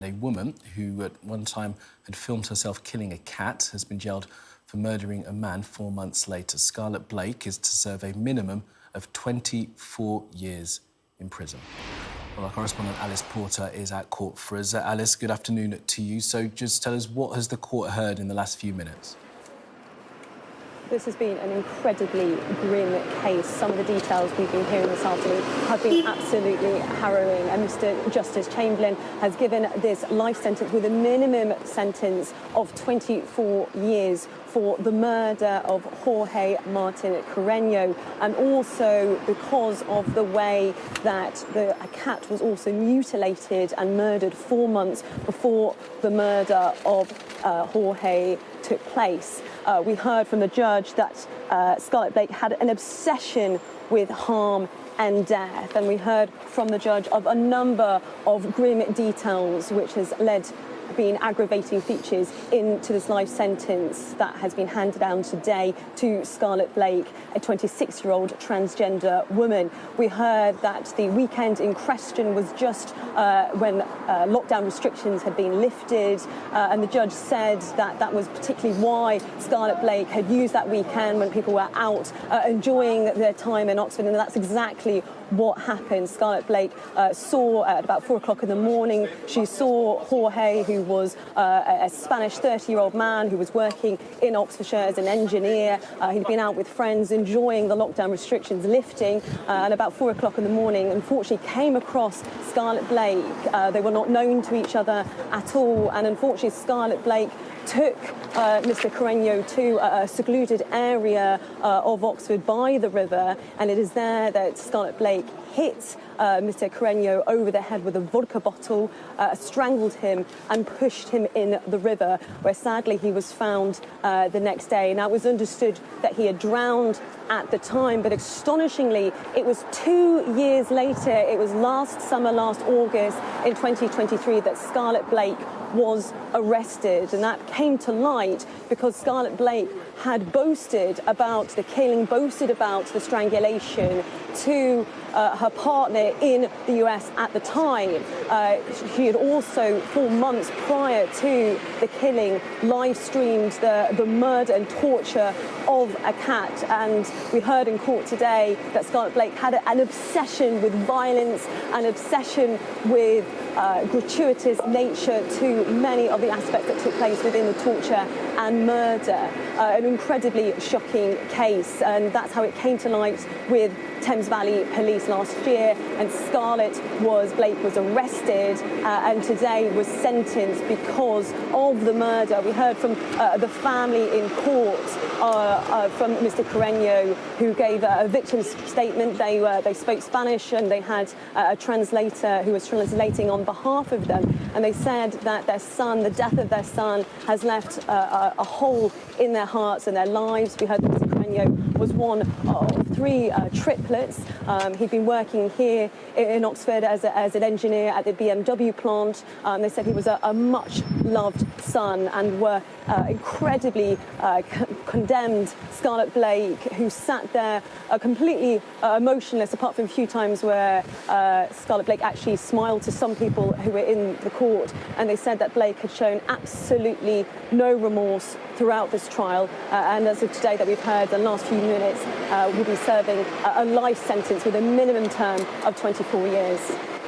A woman who at one time had filmed herself killing a cat has been jailed for murdering a man 4 months later. Scarlet Blake is to serve a minimum of 24 years in prison. Well, our correspondent Alice Porter is at court for us. Alice, good afternoon to you. So just tell us, what has the court heard in the last few minutes? This has been an incredibly grim case. Some of the details we've been hearing this afternoon have been absolutely harrowing. And Mr. Justice Chamberlain has given this life sentence with a minimum sentence of 24 years for the murder of Jorge Martin Carreno, and also because of the way that a cat was also mutilated and murdered 4 months before the murder of Jorge took place. We heard from the judge that Scarlet Blake had an obsession with harm and death, and we heard from the judge of a number of grim details which has been aggravating features into this life sentence that has been handed down today to Scarlet Blake, a 26-year-old transgender woman. We heard that the weekend in question was just when lockdown restrictions had been lifted, and the judge said that that was particularly why Scarlet Blake had used that weekend when people were out enjoying their time in Oxford, and that's exactly what happened. Scarlet Blake saw at about 4 o'clock in the morning, she saw Jorge, who was a Spanish 30-year-old man who was working in Oxfordshire as an engineer. He'd been out with friends enjoying the lockdown restrictions lifting, and about 4 o'clock in the morning, unfortunately came across Scarlet Blake. They were not known to each other at all, and unfortunately Scarlet Blake took Mr. Carreno to a secluded area of Oxford by the river, and it is there that Scarlet Blake hit Mr. Carreno over the head with a vodka bottle, strangled him and pushed him in the river, where sadly he was found the next day. Now, it was understood that he had drowned at the time, but astonishingly, it was 2 years later, it was last summer, last August in 2023, that Scarlet Blake was arrested, and that came to light because Scarlet Blake had boasted about the killing, boasted about the strangulation to her partner in the US at the time. She had also, 4 months prior to the killing, live streamed the murder and torture of a cat. And we heard in court today that Scarlet Blake had an obsession with violence, an obsession with gratuitous nature to many of the aspects that took place within the torture and murder. An incredibly shocking case, and that's how it came to light with Thames Valley Police last year, and Blake was arrested and today was sentenced because of the murder. We heard from the family in court from Mr. Carreno, who gave a victim's statement. They spoke Spanish, and they had a translator who was translating on behalf of them, and they said that their son, the death of their son, has left a hole in their hearts and their lives. We heard that Mr. Carreno was one of 3 triplets. He'd been working here in Oxford as an engineer at the BMW plant. They said he was a much-loved son, and were incredibly condemned Scarlet Blake, who sat there completely emotionless, apart from a few times where Scarlet Blake actually smiled to some people who were in the court, and they said that Blake had shown absolutely no remorse throughout this trial, and as of today that we've heard, the last few minutes, will be serving a life sentence with a minimum term of 24 years.